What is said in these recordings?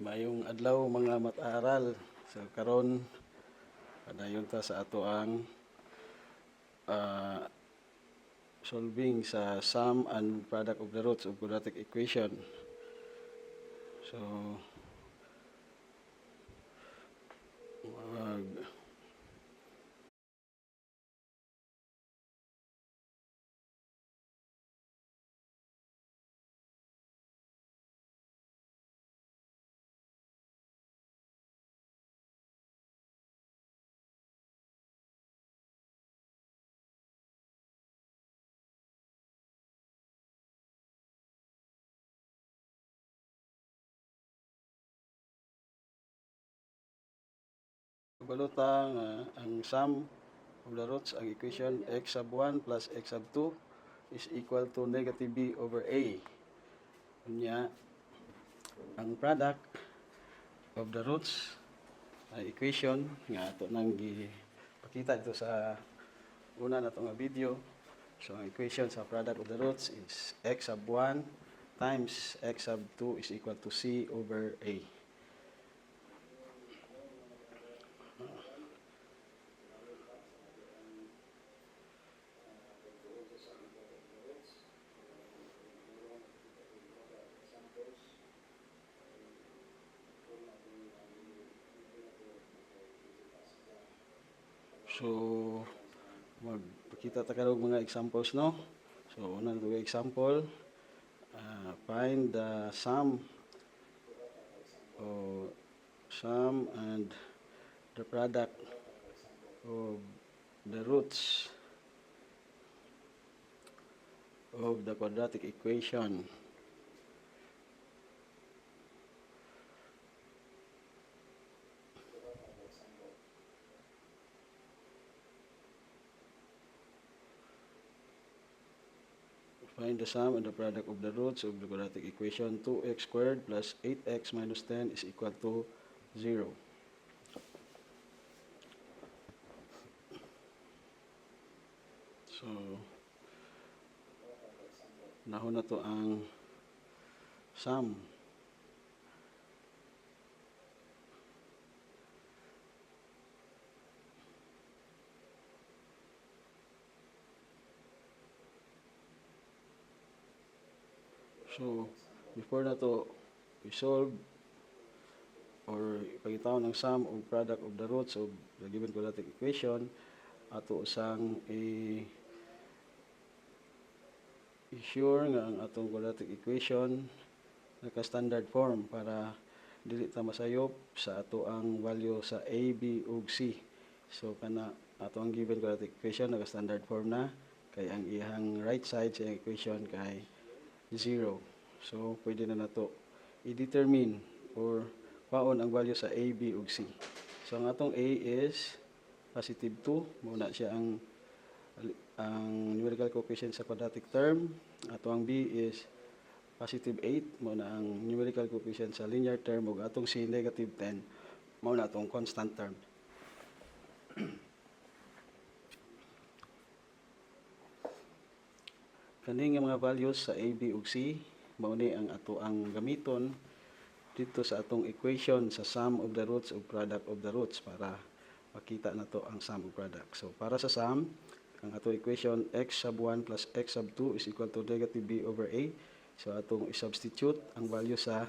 Mayong adlaw mga mat-aral. So karon padayon ta sa ato ang ah, solving sa sum and product of the roots of quadratic equation. So mag baluta nga ang sum of the roots ang equation x sub 1 plus x sub 2 is equal to negative b over a. Unya ang product of the roots ang equation nga ato nang gipakita dito sa una na itong video. So ang equation sa product of the roots is x sub 1 times x sub 2 is equal to c over a. So magpakita ta karong mga examples, no? So una na example, find the sum and the product of the roots of the quadratic equation. Find the sum and the product of the roots of the quadratic equation 2x squared plus 8x minus 10 is equal to 0. So, nahon na to ang sum. So, before na to i-solve or ipangitaw ng sum o product of the roots of the given quadratic equation, ato usang i-sure nga ang atong quadratic equation naka-standard form para dili ta masayop sa ato ang value sa a, b ug c. So kana ato ang given quadratic equation naka-standard form na kay ang iyang right side sa equation kay 0. So pwede na nato i-determine or kwaon ang value sa a, b ug c. So ang atong a is positive 2, muna siya ang numerical coefficient sa quadratic term. Ato ang b is positive 8, muna ang numerical coefficient sa linear term, ug atong c negative 10, muna atong constant term. Kani nga mga values sa a, b ug c mao ni ang ato ang gamiton dito sa atong equation sa sum of the roots of product of the roots para makita na to ang sum of product. So para sa sum, ang atong equation x sub 1 plus x sub 2 is equal to negative b over a. So atong i-substitute ang value sa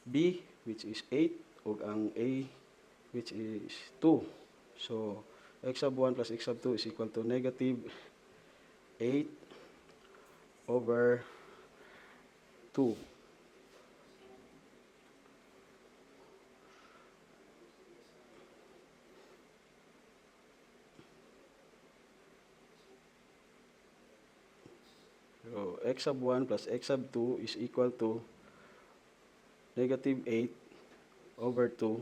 b which is 8 ug ang a which is 2. So x sub 1 plus x sub 2 is equal to negative 8 over 2. So x sub 1 plus x sub 2 is equal to negative 8 over 2.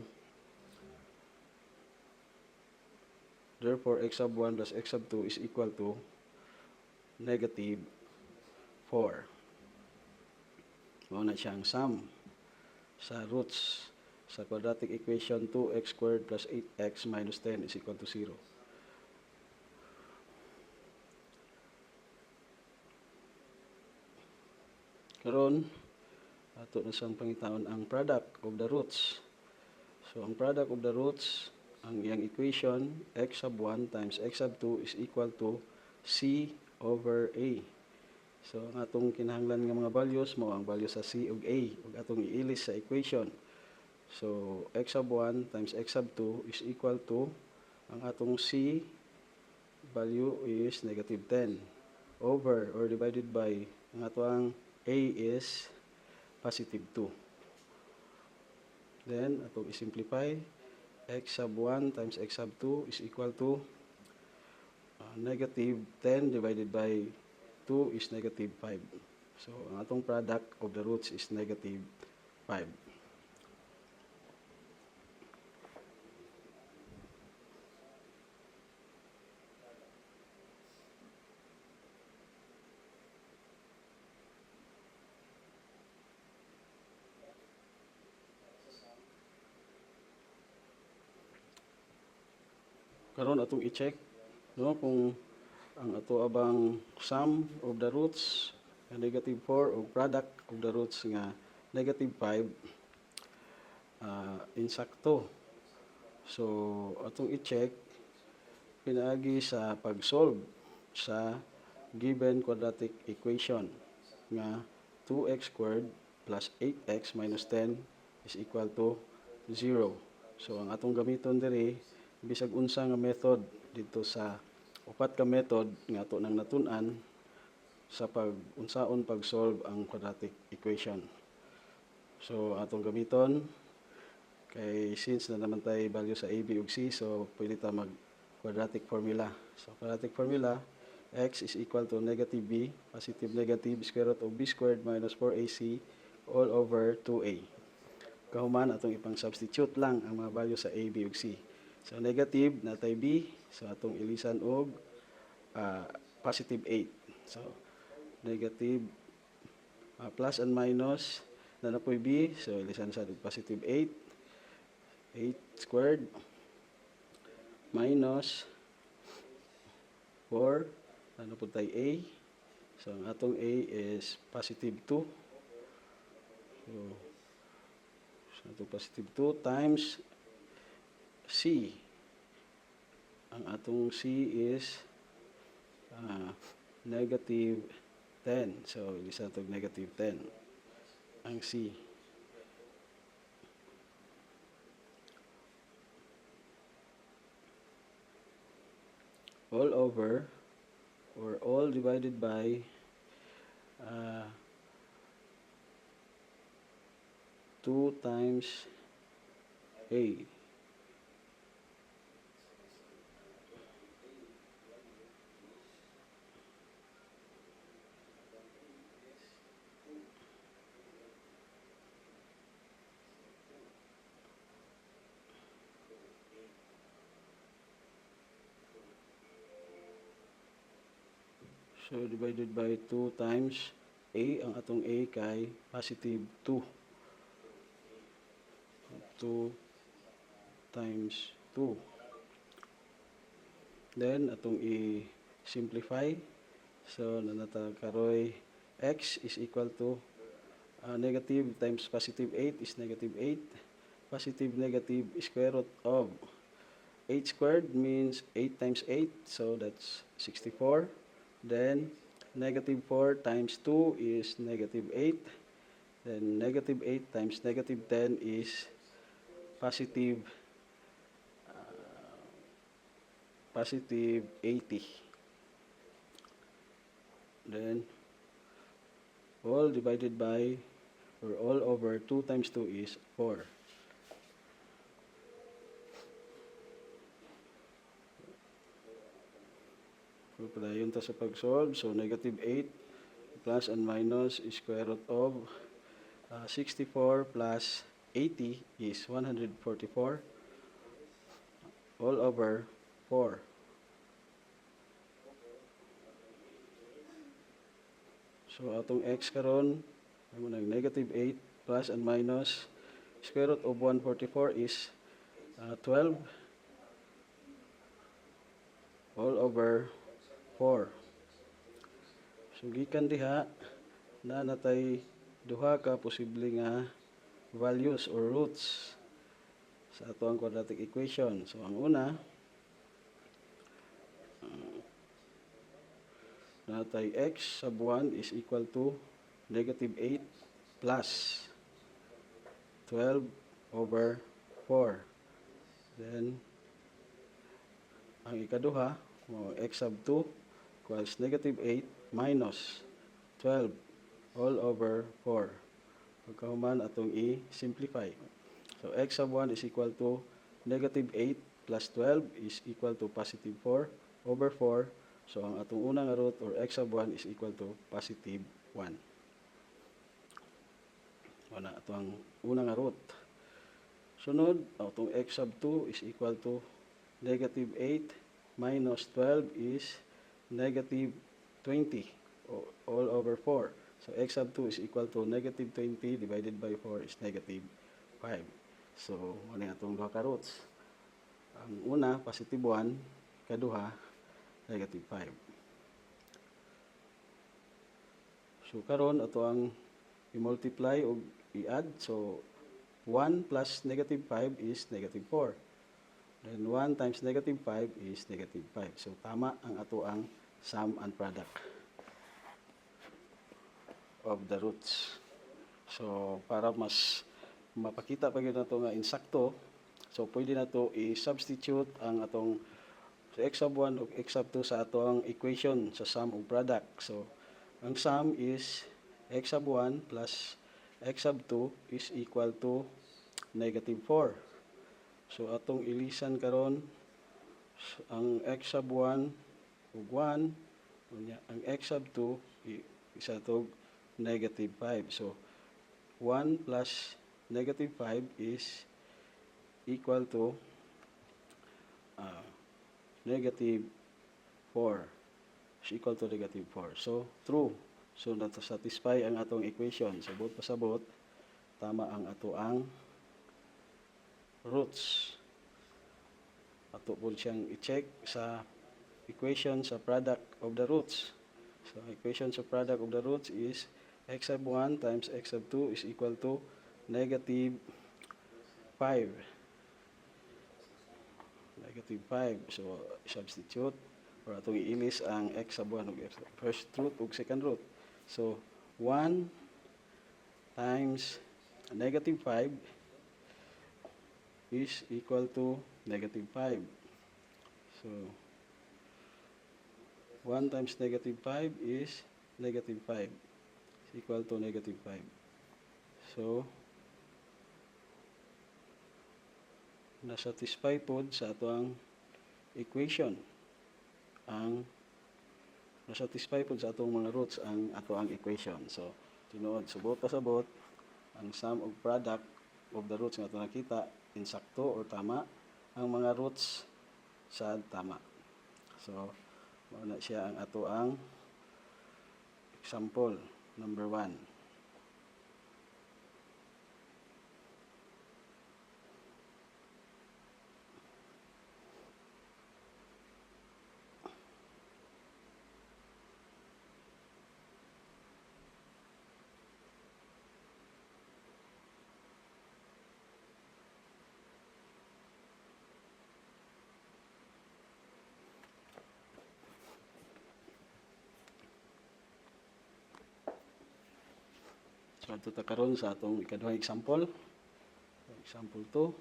Therefore, x sub 1 plus x sub 2 is equal to negative 4. Mao na siyang sum sa roots sa quadratic equation 2x squared plus 8x minus 10 is equal to 0. Karon ato na sang pangitaon ang product of the roots. So ang product of the roots, ang iyang equation, x sub 1 times x sub 2 is equal to c over a. So ang atong kinahanglan nga mga values mo ang value sa c ug a ug atong iilis sa equation. So x sub 1 times x sub 2 is equal to ang atong c value is negative 10 over or divided by ang atong a is positive 2. Then atong i-simplify, x sub 1 times x sub 2 is equal to negative 10 divided by 2 is negative 5. So ang atong product of the roots is negative 5. Karon atong i-check no kung ang ato abang sum of the roots nga negative 4 o product of the roots nga negative 5 insakto. So atong i-check pinaagi sa pag-solve sa given quadratic equation nga 2x squared plus 8x minus 10 is equal to 0. So ang atong gamiton diri bisag unsa nga method dito sa upat ka method nga ato nang natun-an sa unsaon pag-solve ang quadratic equation. So atong gamiton kay since na naman tay value sa a, b ug c, so pwede ta mag quadratic formula. So quadratic formula, x is equal to negative b, positive negative, square root of b squared minus 4ac all over 2a. Kahuman atong ipang substitute lang ang mga value sa a, b ug c. So negative natay b, so atong ilisan og positive 8. So negative plus and minus na napoy b, so ilisan sa positive 8. 8 squared minus 4 na po tayo a. So ang atong a is positive 2. So atong positive 2 times c. Ang atong c is negative 10. So isa itong negative 10 ang c. All over or all divided by 2 times a. So divided by 2 times a, ang atong a kay positive 2. 2 times 2. Then atong i-simplify. So nanatakaroy x is equal to negative times positive 8 is negative 8. Positive negative square root of 8 squared means 8 times 8, so that's 64. Then negative 4 times 2 is negative 8. Then negative 8 times negative 10 is positive 80. Then all divided by or all over 2 times 2 is 4. Padayon ta sa pag-solve. So negative 8 plus and minus is square root of 64 plus 80 is 144 all over 4. So atong x karon amo nag negative 8 plus and minus square root of 144 is 12 all over 4. So gikan diha na natay duha ka posible nga values or roots sa ato ang quadratic equation. So ang una, natay x sub 1 is equal to negative 8 plus 12 over 4. Then, ang ikaduha, x sub 2 equals negative 8 minus 12 all over 4. Pagkahuman atong i-simplify. So, x sub 1 is equal to negative 8 plus 12 is equal to positive 4 over 4. So, ang atong unang root or x sub 1 is equal to positive 1. Wala, ito ang unang root. Sunod, itong x sub 2 is equal to negative 8 minus 12 is negative 20 all over 4. So, x sub 2 is equal to negative 20 divided by 4 is negative 5. So, ano itong duha ka roots? Ang una, positive 1. Kaduha, negative 5. So, karon ito ang i-multiply o i-add. So, 1 plus negative 5 is negative 4. Then 1 times negative 5 is negative 5. So, tama ang ato ang sum and product of the roots. So, para mas mapakita pa yun na ito nga insakto, so pwede na ito i-substitute ang atong x sub 1 o x sub 2 sa atong equation sa sum of product. So, ang sum is x sub 1 plus x sub 2 is equal to negative 4. So, atong ilisan karon ang x sub 1 ug 1, ang x sub 2 isa to negative 5. So, 1 plus negative 5 is equal to negative 4. Is equal to negative 4. So, true. So, nata-satisfy ang atong equation. Sabot pasabot, tama ang ato ang roots. Ato po siyang i-check sa equation sa product of the roots. So, equation sa product of the roots is x sub 1 times x sub 2 is equal to negative 5. Negative 5. So, substitute or atong iilis ang x sub 1 ug first root ug second root. So, 1 times negative 5 is equal to negative 5. So, 1 times negative 5 is negative 5. Is equal to negative 5. So, nasatisfy po sa atong equation. Nasatisfy po sa atong mga roots ang atong equation. So, tinuod, subot pasabot, ang sum of product of the roots nga ito nakita, insakto or tama, ang mga roots sa tama. So, muna siya ang ato ang example number 1. So, ito ta karon sa atong ikaduhang example. Example 2.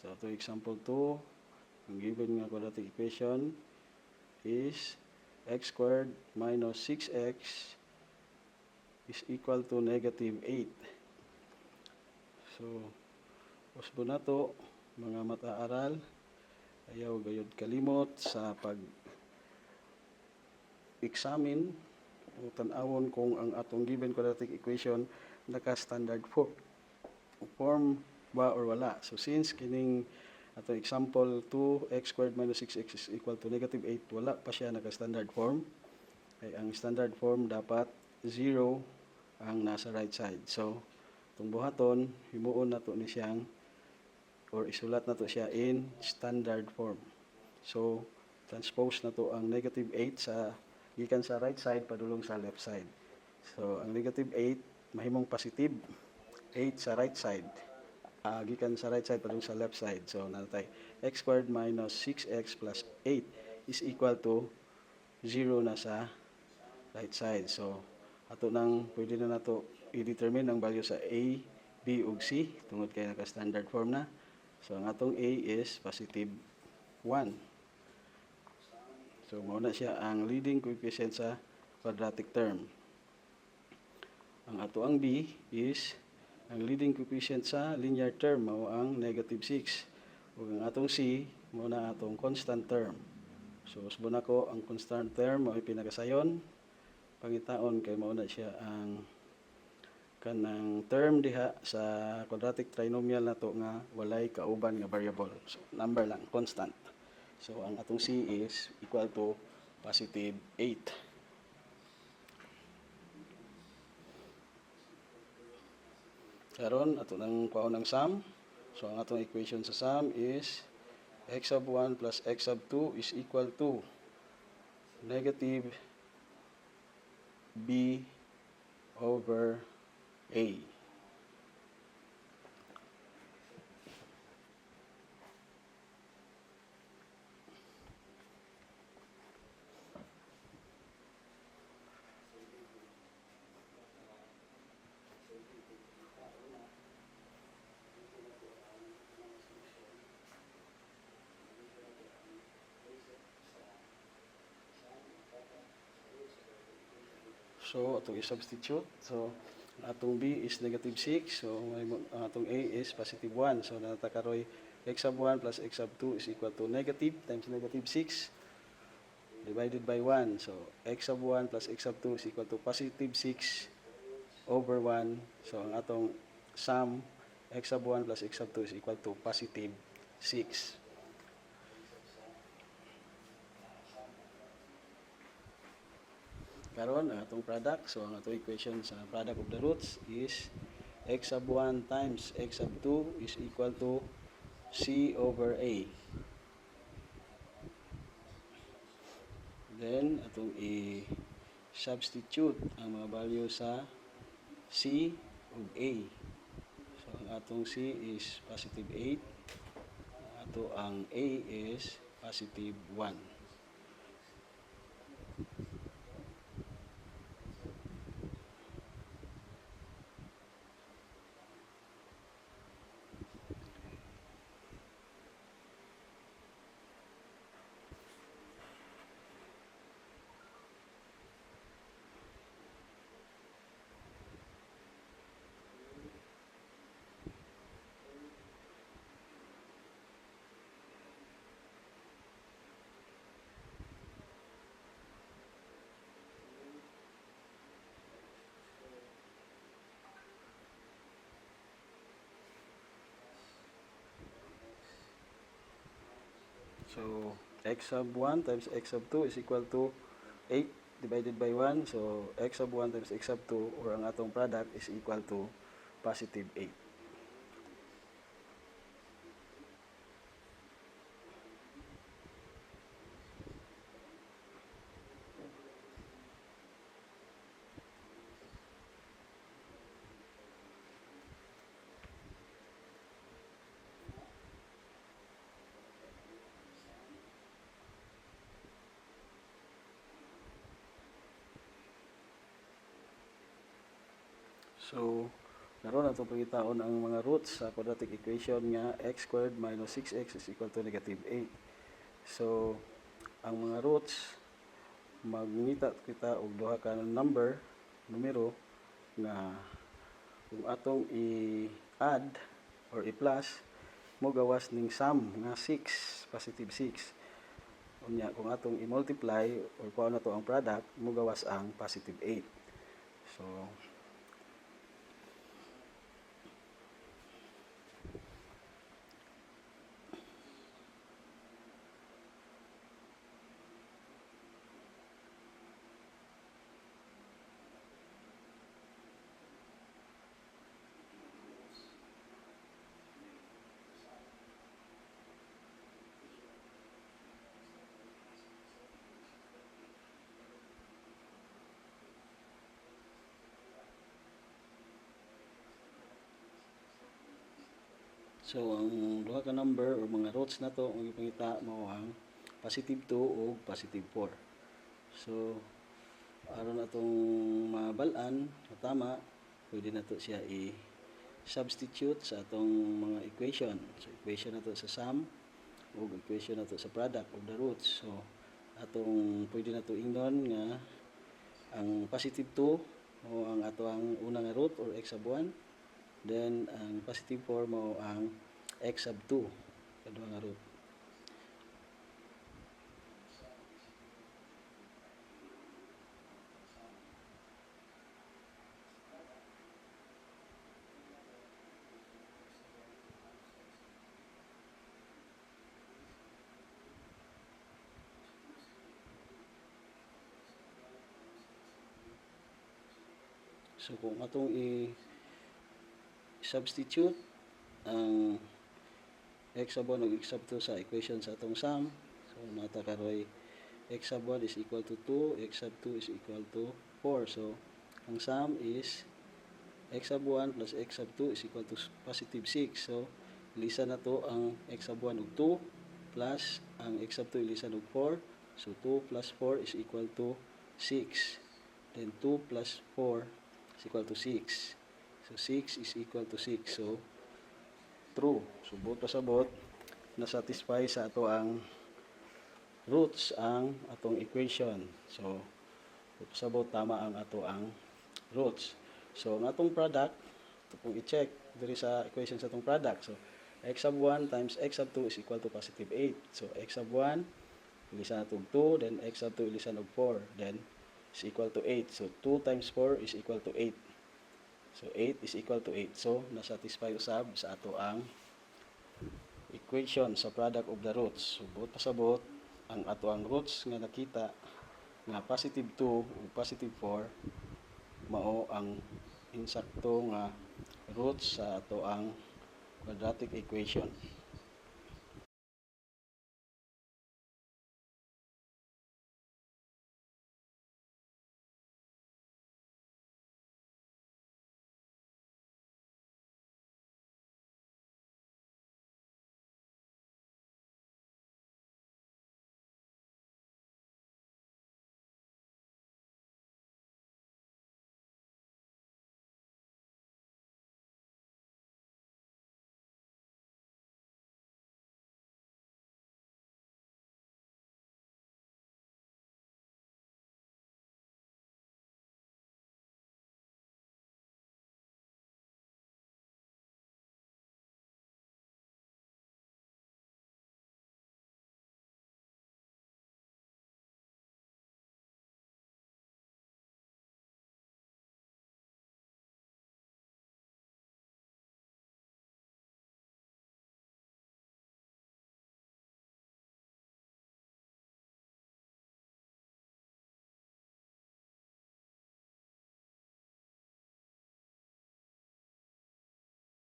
So, ito example 2. Ang given nga quadratic equation is x squared minus 6x is equal to negative 8. So, usbo na to, mga mata-aral, ayaw gayud kalimot sa pag-examine o tan-awon kung ang atong given quadratic equation naka-standard form ba or wala. So, since kining atong example 2, x squared minus 6x is equal to negative 8, wala pa siya naka-standard form. Ay, ang standard form dapat 0 ang nasa right side. So, itong buhaton, himuon na to ni siyang or isulat na to siya in standard form. So, transpose na to ang negative 8 sa gikan sa right side padulong sa left side. So ang negative 8 mahimong positive 8 sa right side. Gikan sa right side padulong sa left side. So natay x squared minus 6x plus 8 is equal to 0 na sa right side. So ato nang pwede na nato i-determine ang value sa A, B ug C tungod kay naka standard form na. So ang atong A is positive 1. So mao na siya ang leading coefficient sa quadratic term. Ang ato ang B is ang leading coefficient sa linear term mao ang negative 6. Ug ang atong C mao na atong constant term. So subon ako ang constant term mao pinakasayon pangitaon kay mao na siya ang kanang term diha sa quadratic trinomial nato nga walay kauban nga variable. So number lang constant. So ang atong C is equal to positive 8. Karon ato nang kuhaon ng sum. So ang atong equation sa sum is x sub 1 plus x sub 2 is equal to negative b over a. So atong i-substitute. So atong b is negative 6. So atong a is positive 1. So natakaroy x sub 1 plus x sub 2 is equal to negative times negative 6 divided by 1. So x sub 1 plus x sub 2 is equal to positive 6 over 1. So ang atong sum x sub 1 plus x sub 2 is equal to positive 6. Karon ang atong product, so ang atong equation sa product of the roots is x sub 1 times x sub 2 is equal to c over a. Then atong i-substitute ang mga value sa c ug a. So ang atong c is positive 8, ato ang a is positive 1. So x sub 1 times x sub 2 is equal to 8 divided by 1. So x sub 1 times x sub 2 or ang atong product is equal to positive 8. So, naroon natong pangitaon ang mga roots sa quadratic equation nga x squared minus 6x is equal to negative 8. So, ang mga roots, magnita kita og duha ka numero nga kung atong i-add or i-plus, mo gawas ning sum nga 6, positive 6. Unya, kung atong i-multiply or kuha na to ang product, mo gawas ang positive 8. So, So ang duha ka number o mga roots na to ang ipangita mao ang positive 2 o positive 4. So aron atong mabalaan na tama, pwede na to siya i-substitute sa atong mga equation. So equation na to sa sum o equation na to sa product of the roots. So atong pwede na to ingnon nga ang positive 2 mo ang ato ang unang root or x sub 1, then ang positive 4 mo ang x sub 2 kaduha nga root. So kung atong i-substitute ang x sub 1 ug x sub 2 sa equation sa atong sum, so nata karoy x sub 1 is equal to 2, x sub 2 is equal to 4. So ang sum is x sub 1 plus x sub 2 is equal to positive 6. So ilisan na to ang x sub 1 ug 2 plus ang x sub 2 ilisan og 4. So 2 plus 4 is equal to 6. Then 2 plus 4 is equal to 6. So 6 is equal to 6. So true. So buot pasabot na satisfy sa ato ang roots ang atong equation. So buot pasabot tama ang ato ang roots. So ang atong product, ito pong i-check diri sa equation sa atong product. So x sub 1 times x sub 2 is equal to positive 8. So x sub 1 ilisan nato og 2, then x sub 2 ilisan og 4, then is equal to 8. So 2 times 4 is equal to 8. So 8 is equal to 8. So na-satisfy usab sa ato ang equation sa product of the roots. So buot pasabot ang ato ang roots nga nakita nga positive 2 ug positive 4 mao ang insakto nga roots sa ato ang quadratic equation.